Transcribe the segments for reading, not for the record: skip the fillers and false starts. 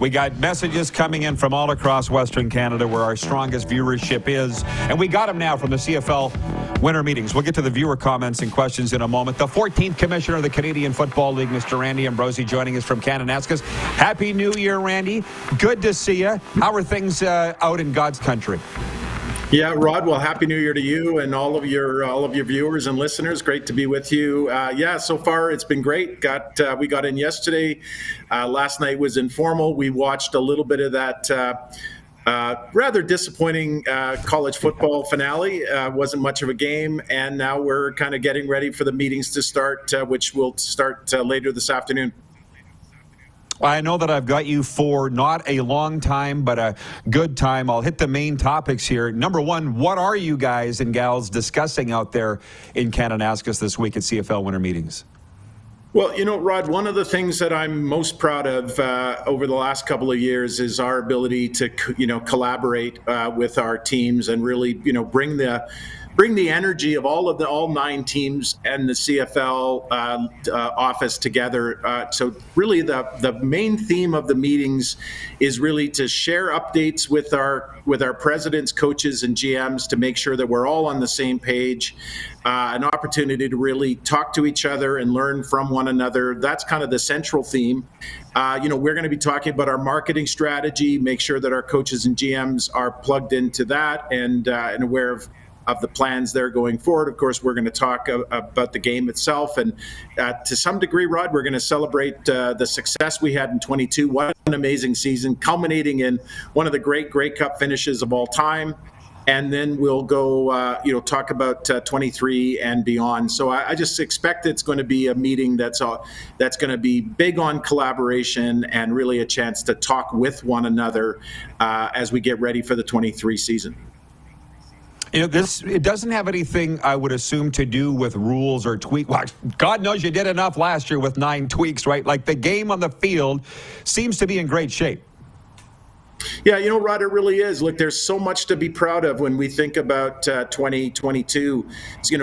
We got messages coming in from all across Western Canada where our strongest viewership is. And we got them now from the CFL Winter Meetings. We'll get to the viewer comments and questions in a moment. The 14th Commissioner of the Canadian Football League, Mr. Randy Ambrosie, joining us from Kananaskis. Happy New Year, Randy. Good to see you. How are things out in God's country? Yeah, Rod. Well, happy New Year to you and all of your viewers and listeners. Great to be with you. So far it's been great. We got in yesterday. Last night was informal. We watched a little bit of that rather disappointing college football finale. Wasn't much of a game, and now we're kind of getting ready for the meetings to start, which will start later this afternoon. I know that I've got you for not a long time, but a good time. I'll hit the main topics here. Number one, what are you guys and gals discussing out there in Kananaskis this week at CFL Winter Meetings? Well, Rod, one of the things that I'm most proud of over the last couple of years is our ability to, collaborate with our teams and really, bring the energy of all 9 teams and the CFL office together. So really the main theme of the meetings is really to share updates with our presidents, coaches, and GMs to make sure that we're all on the same page. An opportunity to really talk to each other and learn from one another. That's kind of the central theme. We're going to be talking about our marketing strategy, make sure that our coaches and GMs are plugged into that and aware of the plans there going forward. Of course, we're going to talk about the game itself. And to some degree, Rod, we're going to celebrate the success we had in 22. What an amazing season, culminating in one of the great Grey Cup finishes of all time. And then we'll go, talk about 23 and beyond. So I just expect it's going to be a meeting that's going to be big on collaboration and really a chance to talk with one another as we get ready for the 23 season. It doesn't have anything, I would assume, to do with rules or tweak. Well, God knows you did enough last year with 9 tweaks, right? Like the game on the field seems to be in great shape. Yeah, Rod, it really is. Look, there's so much to be proud of when we think about 2022.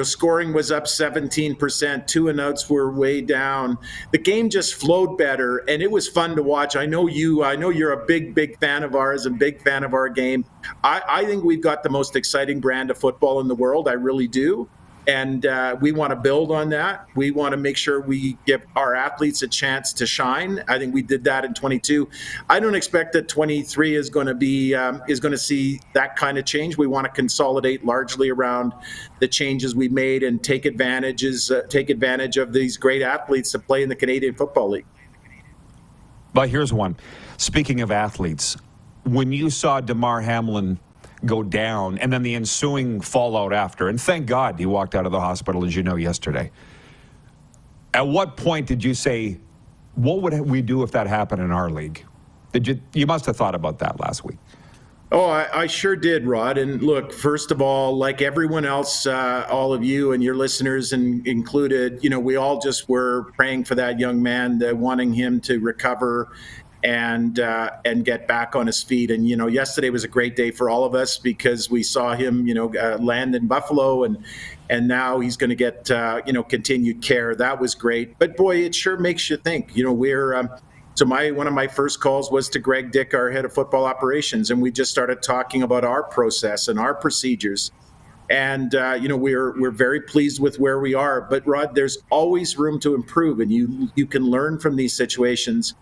Scoring was up 17%, 2 and outs were way down. The game just flowed better, and it was fun to watch. I know you're a big fan of ours and big fan of our game. I think we've got the most exciting brand of football in the world. I really do. And we want to build on that. We want to make sure we give our athletes a chance to shine. I think we did that in 22. I don't expect that 23 is going to see that kind of change. We want to consolidate largely around the changes we made and take advantage of these great athletes that play in the Canadian Football League. But here's one. Speaking of athletes, when you saw Damar Hamlin go down and then the ensuing fallout after, and thank God he walked out of the hospital, as you know, yesterday. At what point did you say, what would we do if that happened in our league? You must have thought about that last week. Oh, I sure did, Rod. And look, first of all, like everyone else, all of you and your listeners included, we all just were praying for that young man, wanting him to recover and get back on his feet. And, yesterday was a great day for all of us because we saw him, land in Buffalo and now he's going to get, continued care. That was great. But boy, it sure makes you think, one of my first calls was to Greg Dick, our head of football operations. And we just started talking about our process and our procedures. And, we're very pleased with where we are. But Rod, there's always room to improve, and you can learn from these situations.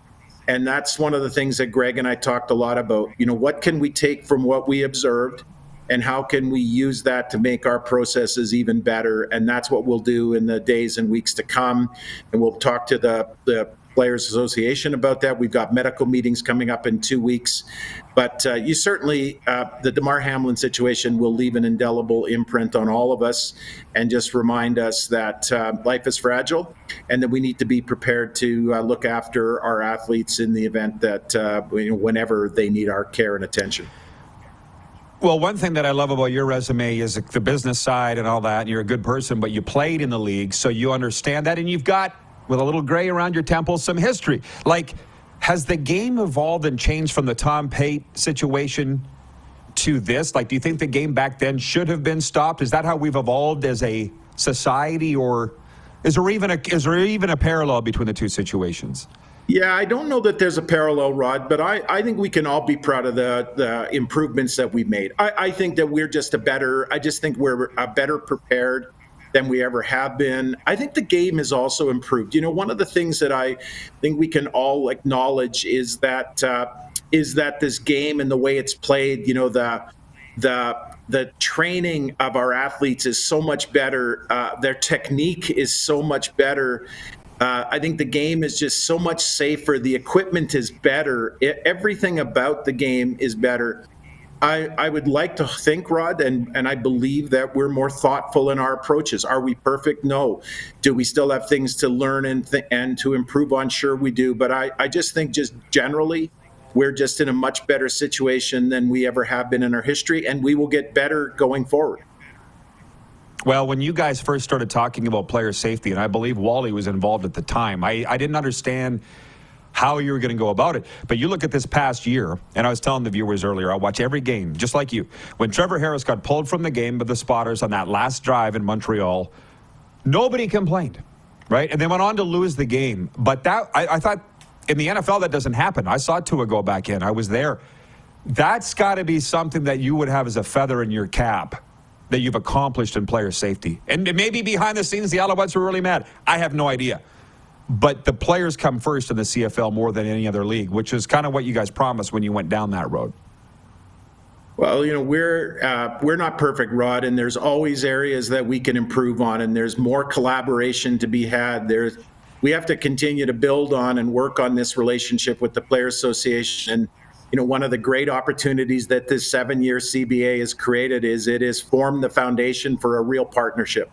And that's one of the things that Greg and I talked a lot about. What can we take from what we observed and how can we use that to make our processes even better? And that's what we'll do in the days and weeks to come. And we'll talk to the Players Association about that. We've got medical meetings coming up in 2 weeks. But you certainly, the Demar Hamlin situation will leave an indelible imprint on all of us and just remind us that life is fragile and that we need to be prepared to look after our athletes in the event that whenever they need our care and attention. Well, one thing that I love about your resume is the business side and all that. And you're a good person, but you played in the league, so you understand that. And you've got, with a little gray around your temples, some history. Like, has the game evolved and changed from the Tom Pate situation to this? Like, do you think the game back then should have been stopped? Is that how we've evolved as a society, or is there even a parallel between the two situations? Yeah, I don't know that there's a parallel, Rod, but I think we can all be proud of the improvements that we've made. I think that we're just I just think we're better prepared than we ever have been. I think the game has also improved. One of the things that I think we can all acknowledge is that this game and the way it's played, the training of our athletes is so much better. Their technique is so much better. I think the game is just so much safer. The equipment is better. Everything about the game is better. I would like to think, Rod, and I believe that we're more thoughtful in our approaches. Are we perfect? No. Do we still have things to learn and to improve on? Sure, we do. But I just think just generally, we're just in a much better situation than we ever have been in our history, and we will get better going forward. Well, when you guys first started talking about player safety, and I believe Wally was involved at the time, I didn't understand how you were going to go about it. But you look at this past year, and I was telling the viewers earlier, I watch every game, just like you. When Trevor Harris got pulled from the game by the spotters on that last drive in Montreal, nobody complained, right? And they went on to lose the game. But that I thought in the NFL that doesn't happen. I saw Tua go back in. I was there. That's got to be something that you would have as a feather in your cap that you've accomplished in player safety. And maybe behind the scenes, the Alouettes were really mad. I have no idea. But the players come first in the CFL more than any other league, which is kind of what you guys promised when you went down that road. Well, we're not perfect, Rod, and there's always areas that we can improve on, and there's more collaboration to be had. We have to continue to build on and work on this relationship with the Players Association. One of the great opportunities that this 7-year CBA has created is it has formed the foundation for a real partnership.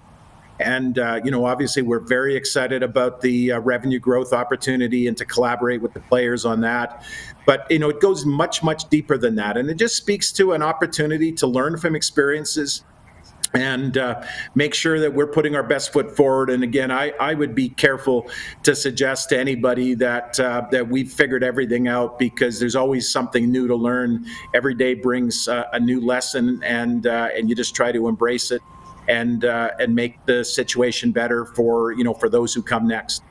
And, obviously we're very excited about the revenue growth opportunity and to collaborate with the players on that. But, it goes much, much deeper than that. And it just speaks to an opportunity to learn from experiences and make sure that we're putting our best foot forward. And again, I would be careful to suggest to anybody that we've figured everything out, because there's always something new to learn. Every day brings a new lesson, and you just try to embrace it and make the situation better for those who come next.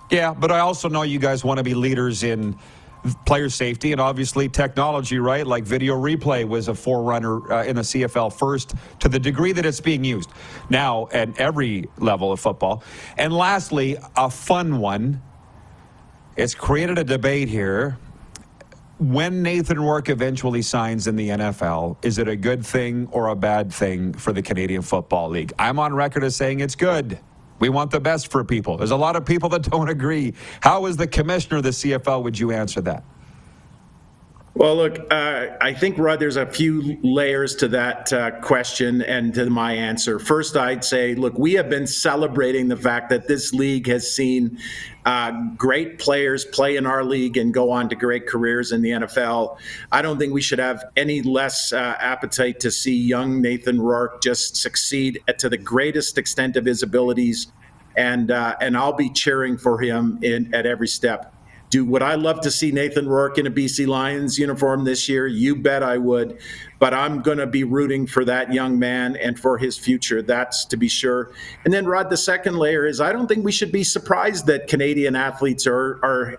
Yeah, but I also know you guys want to be leaders in player safety and obviously technology, right? Like video replay was a forerunner in the CFL first to the degree that it's being used now at every level of football. And lastly, a fun one. It's created a debate here. When Nathan Rourke eventually signs in the NFL, is it a good thing or a bad thing for the Canadian Football League? I'm on record as saying it's good. We want the best for people. There's a lot of people that don't agree. How, as the commissioner of the CFL, would you answer that? Well, look, I think, Rod, there's a few layers to that question and to my answer. First, I'd say, look, we have been celebrating the fact that this league has seen great players play in our league and go on to great careers in the NFL. I don't think we should have any less appetite to see young Nathan Rourke just succeed to the greatest extent of his abilities, and I'll be cheering for him at every step. Would I love to see Nathan Rourke in a BC Lions uniform this year? You bet I would. But I'm going to be rooting for that young man and for his future. That's to be sure. And then, Rod, the second layer is I don't think we should be surprised that Canadian athletes are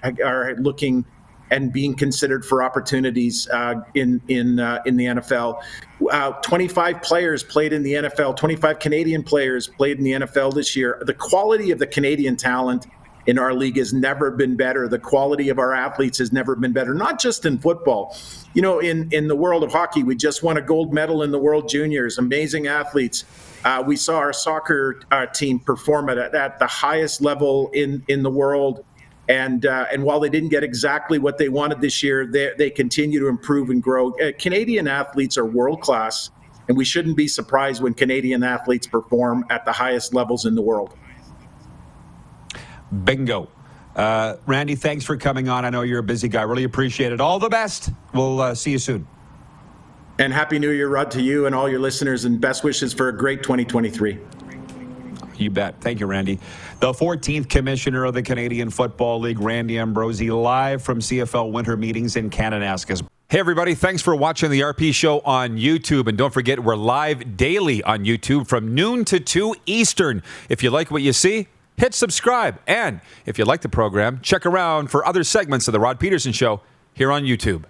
looking and being considered for opportunities in the NFL. 25 players played in the NFL. 25 Canadian players played in the NFL this year. The quality of the Canadian talent in our league has never been better. The quality of our athletes has never been better, not just in football. In the world of hockey, we just won a gold medal in the World Juniors, amazing athletes. We saw our soccer team perform at the highest level in the world. And while they didn't get exactly what they wanted this year, they continue to improve and grow. Canadian athletes are world-class, and we shouldn't be surprised when Canadian athletes perform at the highest levels in the world. Bingo. Randy, thanks for coming on. I know you're a busy guy. Really appreciate it. All the best. We'll see you soon. And Happy New Year, Rod, to you and all your listeners, and best wishes for a great 2023. You bet. Thank you, Randy. The 14th Commissioner of the Canadian Football League, Randy Ambrosie, live from CFL Winter Meetings in Kananaskis. Hey, everybody. Thanks for watching the RP Show on YouTube. And don't forget, we're live daily on YouTube from noon to 2 Eastern. If you like what you see, hit subscribe. And if you like the program, check around for other segments of The Rod Pedersen Show here on YouTube.